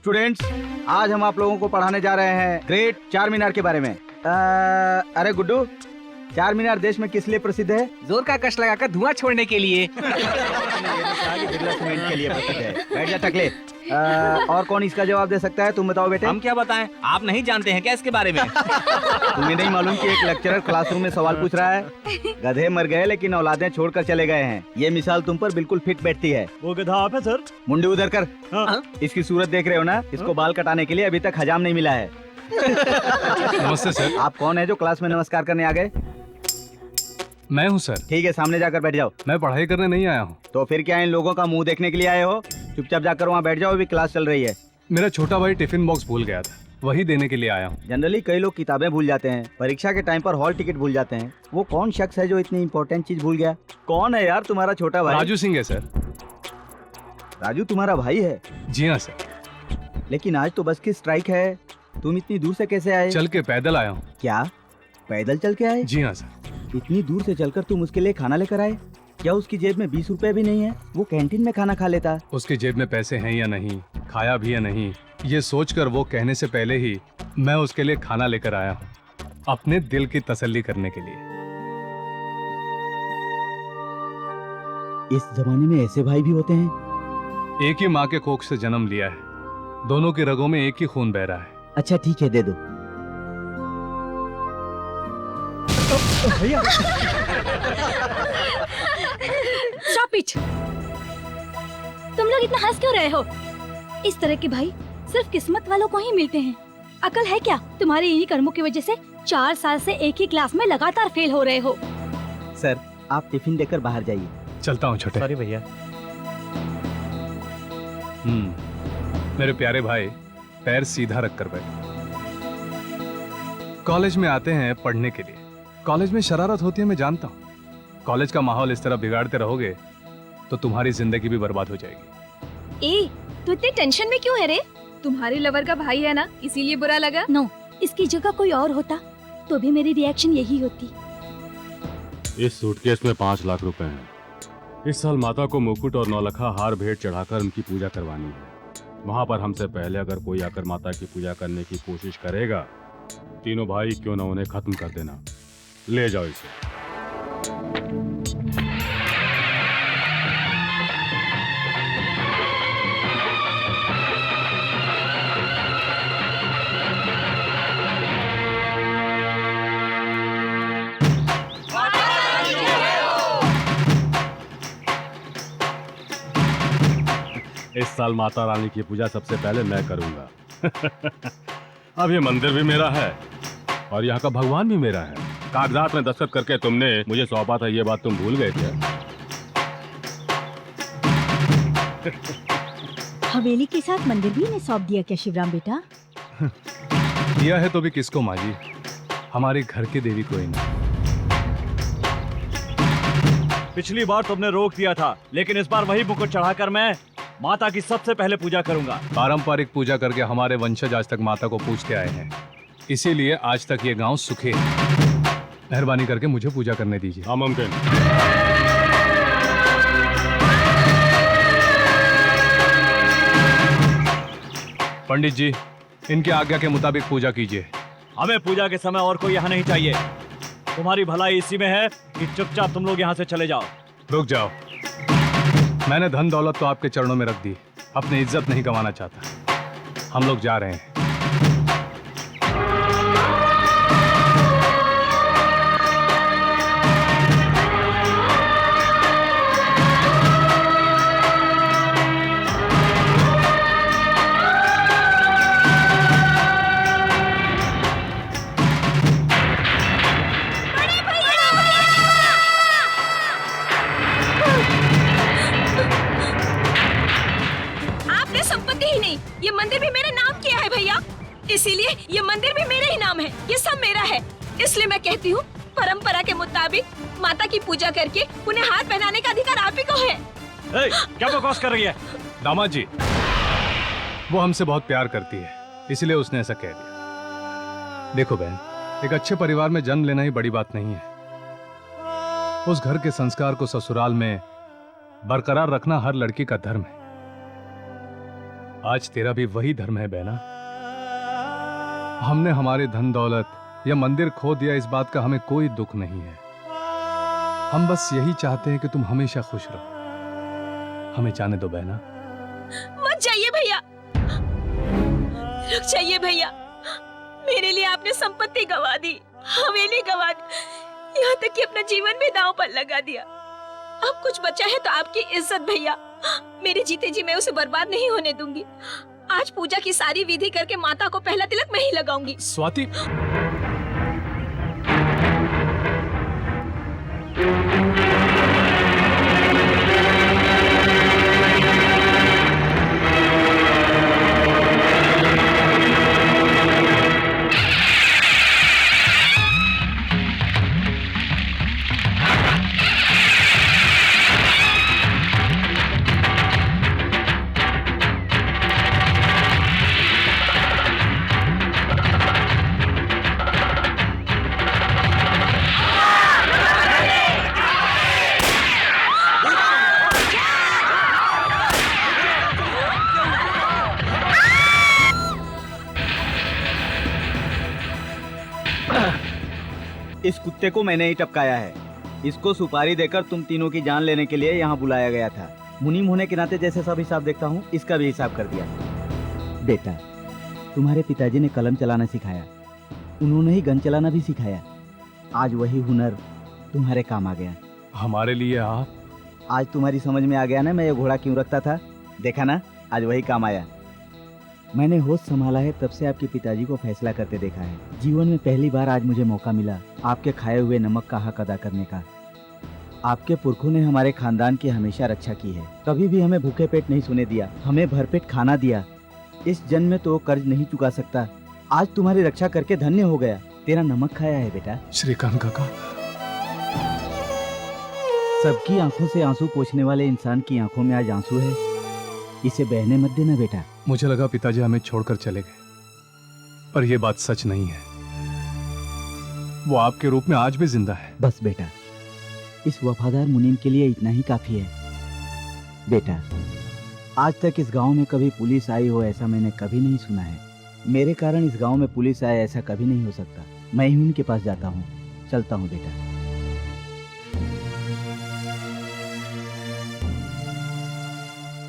Students, आज हम आप लोगों को पढ़ाने जा रहे हैं ग्रेट चार मीनार के बारे में। अरे गुड्डू, चार मीनार देश में किस लिए प्रसिद्ध है? जोर का कश लगाकर धुआं छोड़ने के लिए। बिरला सीमेंट के लिए प्रसिद्ध है। बैठ जा टकले। और कौन इसका जवाब दे सकता है? तुम बताओ बेटे। हम क्या बताएं? आप नहीं जानते हैं क्या इसके बारे में? तुम्हें नहीं मालूम कि एक लेक्चरर क्लासरूम में सवाल पूछ रहा है? गधे मर गए लेकिन औलादें छोड़कर चले गए हैं। ये मिसाल तुम पर बिल्कुल फिट बैठती है। वो गधा आप है सर? मुंडी उधर कर। हाँ। इसकी सूरत देख रहे हो ना? इसको बाल कटाने के लिए अभी तक हजाम नहीं मिला है। नमस्ते सर। आप कौन है जो क्लास में नमस्कार करने आ गए? मैं हूँ सर। ठीक है, सामने जाकर बैठ जाओ। मैं पढ़ाई करने नहीं आया हूँ। तो फिर क्या इन लोगों का मुंह देखने के लिए आए हो? चुपचाप जाकर वहाँ बैठ जाओ, अभी क्लास चल रही है। मेरा छोटा भाई टिफिन बॉक्स भूल गया था, वही देने के लिए आया हूँ। जनरली कई लोग किताबें भूल जाते हैं, परीक्षा के टाइम पर हॉल टिकट भूल जाते हैं। वो कौन शख्स है जो इतनी इंपॉर्टेंट चीज भूल गया? कौन है यार तुम्हारा छोटा भाई? राजू सिंह है सर। राजू तुम्हारा भाई है? जी हाँ सर। लेकिन आज तो बस की स्ट्राइक है, तुम इतनी दूर से कैसे आए? चल के पैदल आया हूँ। क्या पैदल चल के आए? जी हाँ सर। इतनी दूर से चलकर तुम उसके लिए खाना लेकर आए? क्या उसकी जेब में 20 रुपए भी नहीं है? वो कैंटीन में खाना खा लेता। उसकी जेब में पैसे हैं या नहीं, खाया भी या नहीं, ये सोचकर वो कहने से पहले ही मैं उसके लिए खाना लेकर आया हूँ, अपने दिल की तसल्ली करने के लिए। इस जमाने में ऐसे भाई भी होते हैं? एक ही माँ के कोख से जन्म लिया है, दोनों की रगों में एक ही खून बह रहा है। अच्छा ठीक है, दे दो। भैया Stop it! तुम लोग इतना हंस क्यों रहे हो? इस तरह के भाई सिर्फ किस्मत वालों को ही मिलते हैं। अकल है क्या? तुम्हारे इन्हीं कर्मों की वजह से 4 साल से एक ही क्लास में लगातार फेल हो रहे हो। सर, आप टिफिन देकर बाहर जाइए। चलता हूँ छोटे। सॉरी भैया। मेरे प्यारे भाई, पैर सीधा रख कर बैठ। कॉलेज में आते हैं पढ़ने के लिए। कॉलेज में शरारत होती है, मैं जानता हूँ। कॉलेज का माहौल इस तरह बिगाड़ते रहोगे तो तुम्हारी जिंदगी भी बर्बाद हो जाएगी। ए, तू इतनी टेंशन में क्यों है रे? तुम्हारी लवर का भाई है ना, इसीलिए बुरा लगा? नो, इसकी जगह कोई और होता तो भी मेरी रिएक्शन यही होती। इस सूटकेस में 5 लाख रुपए हैं। इस साल माता को मुकुट और 9 लखा हार भेंट चढ़ाकर उनकी पूजा करवानी है। वहां पर हमसे पहले अगर कोई आकर माता की पूजा करने की कोशिश करेगा, तीनों भाई क्यों न उन्हें खत्म कर देना। ले जाओ इसे। इस साल माता रानी की पूजा सबसे पहले मैं करूंगा। अब ये मंदिर भी मेरा है और यहाँ का भगवान भी मेरा है। कागजात में दस्तखत करके तुमने मुझे सौंपा था, ये बात तुम भूल गए थे? हवेली के साथ मंदिर भी इन्हें सौंप दिया क्या शिवराम बेटा? दिया है तो भी किसको माँ जी? हमारे घर की देवी कोई नहीं। पिछली बार तुमने रोक दिया था, लेकिन इस बार वही मुकुट चढ़ाकर मैं माता की सबसे पहले पूजा करूंगा। पारंपरिक पूजा करके हमारे वंशज आज तक माता को पूजते आए हैं, इसीलिए आज तक ये गांव सुखे है। मेहरबानी करके मुझे पूजा करने दीजिए। हाँ मुमकिन। पंडित जी, इनके आज्ञा के मुताबिक पूजा कीजिए। हमें पूजा के समय और कोई यहाँ नहीं चाहिए। तुम्हारी भलाई इसी में है कि चुपचाप तुम लोग यहाँ से चले जाओ। रुक जाओ। मैंने धन दौलत तो आपके चरणों में रख दी, अपनी इज्जत नहीं गंवाना चाहता। हम लोग जा रहे हैं। ये मंदिर भी मेरे नाम किया है भैया, इसीलिए ये मंदिर भी मेरे ही नाम है। ये सब मेरा है, इसलिए मैं कहती हूँ परंपरा के मुताबिक माता की पूजा करके उन्हें हार पहनाने का अधिकार आप ही को है। क्या बकवास कर रही है? दामाद जी, वो हमसे बहुत प्यार करती है, इसलिए उसने ऐसा कह दिया। देखो बहन, एक अच्छे परिवार में जन्म लेना ही बड़ी बात नहीं है। उस घर के संस्कार को ससुराल में बरकरार रखना हर लड़की का धर्म है। आज तेरा भी वही धर्म है बहना। हमने हमारे धन दौलत या मंदिर खो दिया, इस बात का हमें कोई दुख नहीं है। हम बस यही चाहते हैं कि तुम हमेशा खुश रहो। हमें जाने दो बहना। मत जाइए भैया, रुक जाइए भैया। मेरे लिए आपने संपत्ति गवा दी, हवेली गवा दी, यहाँ तक कि अपना जीवन भी दांव पर लगा दिया। अब कुछ बचा है तो आपकी इज्जत भैया। मेरे जीते जी मैं उसे बर्बाद नहीं होने दूंगी। आज पूजा की सारी विधि करके माता को पहला तिलक मैं ही लगाऊंगी। स्वाति, इस कुत्ते को मैंने ही टपकाया है। इसको सुपारी देकर तुम तीनों की जान लेने के लिए यहाँ बुलाया गया था। मुनीम होने के नाते जैसे सब हिसाब देखता हूँ, इसका भी हिसाब कर दिया। बेटा, तुम्हारे पिताजी ने कलम चलाना सिखाया, उन्होंने ही गन चलाना भी सिखाया। आज वही हुनर तुम्हारे काम आ गया। हमारे लिए आप? आज तुम्हारी समझ में आ गया ना मैं ये घोड़ा क्यों रखता था। देखा ना, आज वही काम आया। मैंने होश संभाला है तब से आपके पिताजी को फैसला करते देखा है। जीवन में पहली बार आज मुझे मौका मिला आपके खाए हुए नमक का हक अदा करने का। आपके पुरखों ने हमारे खानदान की हमेशा रक्षा की है, कभी भी हमें भूखे पेट नहीं सोने दिया, हमें भरपेट खाना दिया। इस जन्म में तो कर्ज नहीं चुका सकता। आज तुम्हारी रक्षा करके धन्य हो गया। तेरा नमक खाया है बेटा। श्रीकांत काका, सबकी आंखों से आंसू पोंछने वाले इंसान की आंखों में आज आंसू है। इसे बहने मत देना बेटा। मुझे लगा पिताजी हमें छोड़कर चले गए, पर यह बात सच नहीं है। वो आपके रूप में आज भी जिंदा है। बस बेटा, इस वफादार मुनीम के लिए इतना ही काफी है। बेटा, आज तक इस गांव में कभी पुलिस आई हो ऐसा मैंने कभी नहीं सुना है। मेरे कारण इस गांव में पुलिस आए ऐसा कभी नहीं हो सकता। मैं ही उनके पास जाता हूँ। चलता हूँ बेटा।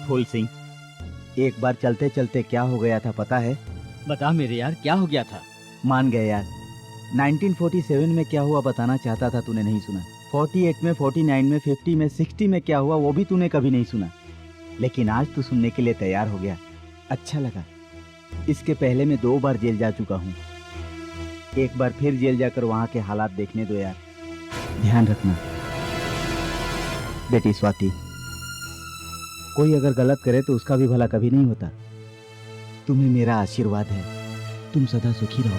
फूल सिंह, एक बार चलते चलते क्या हो गया था पता है? बता मेरे यार, क्या हो गया था? मान गए यार। 1947 में क्या हुआ बताना चाहता था, तूने नहीं सुना। 48 में, 49 में, 50 में, 60 में क्या हुआ वो भी तूने कभी नहीं सुना। लेकिन आज तू सुनने के लिए तैयार हो गया। अच्छा लगा। इसके पहले मैं 2 बार जेल जा चुका हूँ। एक बार फिर जेल जाकर वहाँ के हालात देखने दो यार। ध्यान रखना बेटी स्वाति, कोई अगर गलत करे तो उसका भी भला कभी नहीं होता। तुम्हें मेरा आशीर्वाद है। तुम सदा सुखी रहो।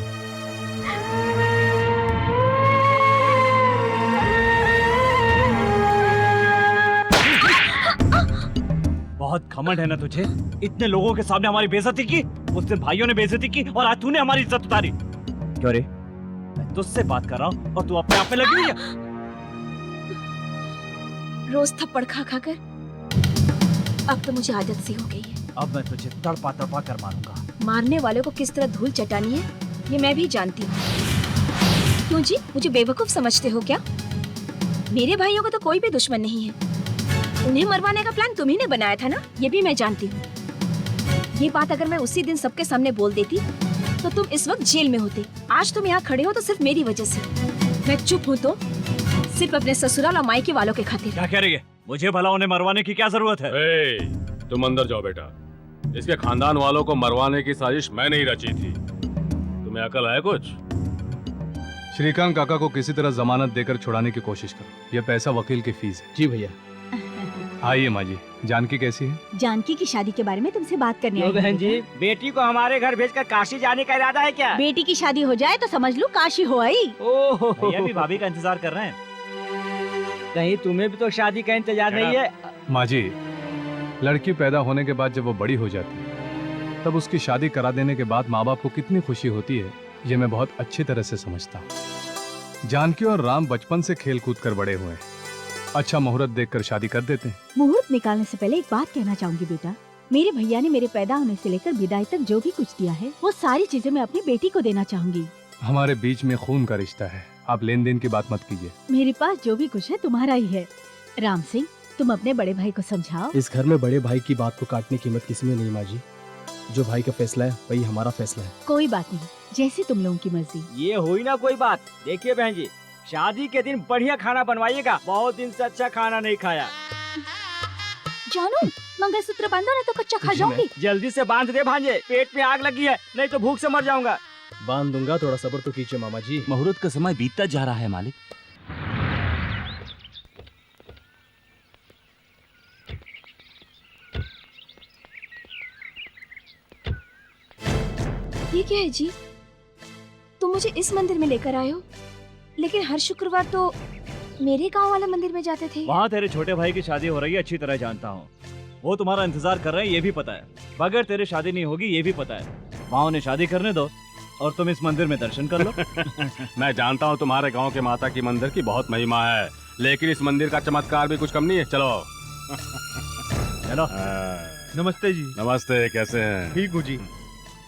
बहुत घमंड है ना तुझे। इतने लोगों के सामने हमारी बेइज्जती की, उस दिन भाइयों ने बेइज्जती की और आज तूने हमारी इज्जत उतारी। क्यों रे? मैं तुझसे बात कर रहा हूँ और तू अपने आप में लगी हुई है। रोज थप्पड़ खा खा कर अब तो मुझे आदत सी हो गई है। अब मैं तुझे तड़पा तड़पा कर मारूंगा। मारने वाले को किस तरह धूल चटानी है ये मैं भी जानती हूँ। क्यों जी, मुझे बेवकूफ समझते हो क्या? मेरे भाइयों का तो कोई भी दुश्मन नहीं है। उन्हें मरवाने का प्लान तुम्ही ने बनाया था ना, ये भी मैं जानती हूँ। ये बात अगर मैं उसी दिन सबके सामने बोल देती तो तुम इस वक्त जेल में होते। आज तुम यहाँ खड़े हो तो सिर्फ मेरी वजह से। मैं चुप हूँ तो सिर्फ अपने ससुराल और मायके वालों के खातिर। क्या कह रही है? मुझे भला उन्हें मरवाने की क्या जरूरत है? तुम अंदर जाओ बेटा। इसके खानदान वालों को मरवाने की साजिश मैं नहीं रची थी। तुम्हें अकल है कुछ? श्रीकांत काका को किसी तरह जमानत देकर छुड़ाने की कोशिश करो। यह पैसा वकील की फीस है। जी भैया। आइए माँ जी। जानकी कैसी है? जानकी की शादी के बारे में तुमसे बात करने आई हूँ। बहन जी, बेटी को हमारे घर भेजकर काशी जाने का इरादा है क्या? बेटी की शादी हो जाए तो समझ लो काशी हो आई। ओहो, भैया भी भाभी का इंतजार कर रहे हैं। कहीं तुम्हें भी तो शादी का इंतजार नहीं है? माँ जी, लड़की पैदा होने के बाद जब वो बड़ी हो जाती है तब उसकी शादी करा देने के बाद माँ बाप को कितनी खुशी होती है ये मैं बहुत अच्छी तरह से समझता हूँ। जानकी और राम बचपन से खेल कूद कर बड़े हुए हैं। अच्छा मुहूर्त देखकर शादी कर देते हैं। मुहूर्त निकालने से पहले एक बात कहना चाहूंगी बेटा। मेरे भैया ने मेरे पैदा होने से लेकर विदाई तक जो भी कुछ दिया है वो सारी चीजें मैं अपनी बेटी को देना चाहूंगी। हमारे बीच में खून का रिश्ता है, आप लेन देन की बात मत कीजिए। मेरे पास जो भी कुछ है तुम्हारा ही है। राम सिंह, तुम अपने बड़े भाई को समझाओ। इस घर में बड़े भाई की बात को काटने की हिम्मत किसी में नहीं माँ जी। जो भाई का फैसला है वही हमारा फैसला है। कोई बात नहीं, जैसी तुम लोगों की मर्जी। ये हुई ना कोई बात। देखिए बहन जी, शादी के दिन बढ़िया खाना बनवाइएगा। बहुत दिन से अच्छा खाना नहीं खाया। जानू, मंगलसूत्र बांधो ना तो कच्चा खा जाऊंगी। जल्दी से बांध दे भांजे, पेट में आग लगी है, नहीं तो भूख से मर जाऊंगा। बांध दूंगा, थोड़ा सब्र तो कीजिए मामा जी। मुहूर्त का समय बीतता जा रहा है मालिक। ये क्या है जी? तुम मुझे इस मंदिर में लेकर आए हो, लेकिन हर शुक्रवार तो मेरे गांव वाले मंदिर में जाते थे। वहाँ तेरे छोटे भाई की शादी हो रही है, अच्छी तरह जानता हूँ। वो तुम्हारा इंतजार कर रहे हैं, ये भी पता है। बगैर तेरे शादी नहीं होगी, ये भी पता है। वहाँ उन्हें शादी करने दो और तुम इस मंदिर में दर्शन कर लो। मैं जानता हूँ तुम्हारे गांव के माता की मंदिर की बहुत महिमा है, लेकिन इस मंदिर का चमत्कार भी कुछ कम नहीं है। चलो चलो। नमस्ते जी। नमस्ते, कैसे हैं? ठीक हूँ जी।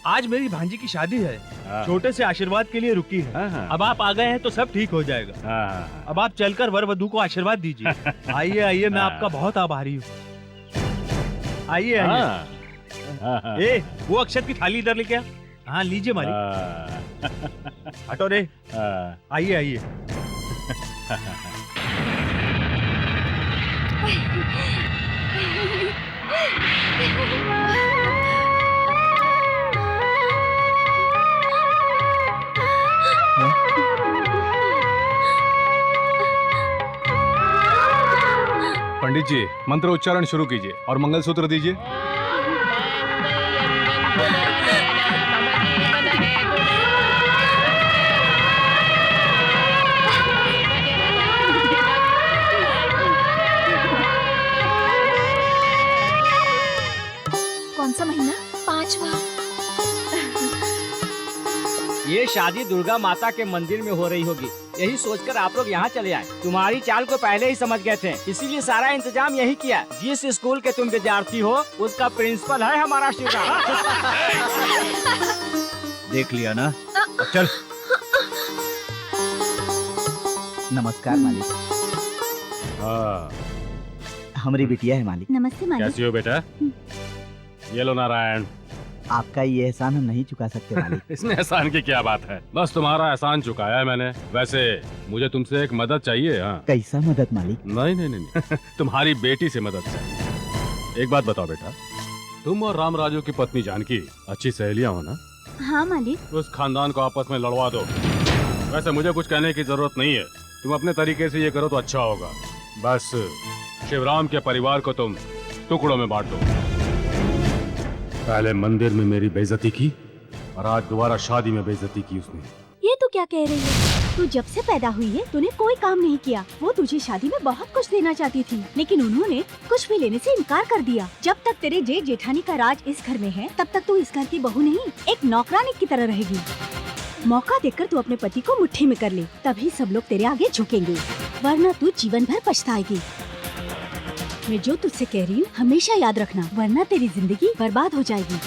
आज मेरी भांजी की शादी है, हाँ। छोटे से आशीर्वाद के लिए रुकी है। हाँ। अब आप आ गए हैं तो सब ठीक हो जाएगा। हाँ। अब आप चलकर वर वधू को आशीर्वाद दीजिए। आइए आइए, मैं आपका बहुत आभारी हूँ। आइए आइए। हाँ। ए, वो अक्षत की थाली इधर लेके आ। हाँ लीजिए मालिक। हटो रे। आइए आइए। पंडित जी, मंत्र उच्चारण शुरू कीजिए और मंगलसूत्र दीजिए। कौन सा महीना? 5वां। ये शादी दुर्गा माता के मंदिर में हो रही होगी, यही सोचकर आप लोग यहाँ चले आए। तुम्हारी चाल को पहले ही समझ गए थे, इसीलिए सारा इंतजाम यही किया। जिस स्कूल के तुम विद्यार्थी हो उसका प्रिंसिपल है हमारा शिवराम। देख लिया ना, चल। नमस्कार मालिक। हाँ। हमारी बिटिया है मालिक। नमस्ते मालिक। कैसी हो बेटा? ये लो नारायण। आपका ये एहसान हम नहीं चुका सकते मालिक। इसमें एहसान की क्या बात है, बस तुम्हारा एहसान चुकाया है मैंने। वैसे मुझे तुमसे एक मदद चाहिए। हाँ। कैसा मदद मालिक? नहीं नहीं नहीं तुम्हारी बेटी से मदद चाहिए। एक बात बताओ बेटा, तुम और राम राजू की पत्नी जानकी अच्छी सहेलियां हो ना? हाँ मालिक। उस खानदान को आपस में लड़वा दो। वैसे मुझे कुछ कहने की जरूरत नहीं है, तुम अपने तरीके से ये करो तो अच्छा होगा। बस शिवराम के परिवार को तुम टुकड़ों में बांट दो। पहले मंदिर में मेरी बेइज्जती की और आज दोबारा शादी में बेइज्जती की उसने। ये तू क्या कह रही है? तू जब से पैदा हुई है तूने कोई काम नहीं किया। वो तुझे शादी में बहुत कुछ देना चाहती थी, लेकिन उन्होंने कुछ भी लेने से इनकार कर दिया। जब तक तेरे जेठ जेठानी का राज इस घर में है, तब तक तू इस घर की बहू नहीं, एक नौकरानी की तरह रहेगी। मौका देखकर तू अपने पति को मुट्ठी में कर ले, तभी सब लोग तेरे आगे झुकेंगे, वरना तू जीवन भर पछताएगी। मैं जो तुझसे कह रही हूँ हमेशा याद रखना, वरना तेरी जिंदगी बर्बाद हो जाएगी।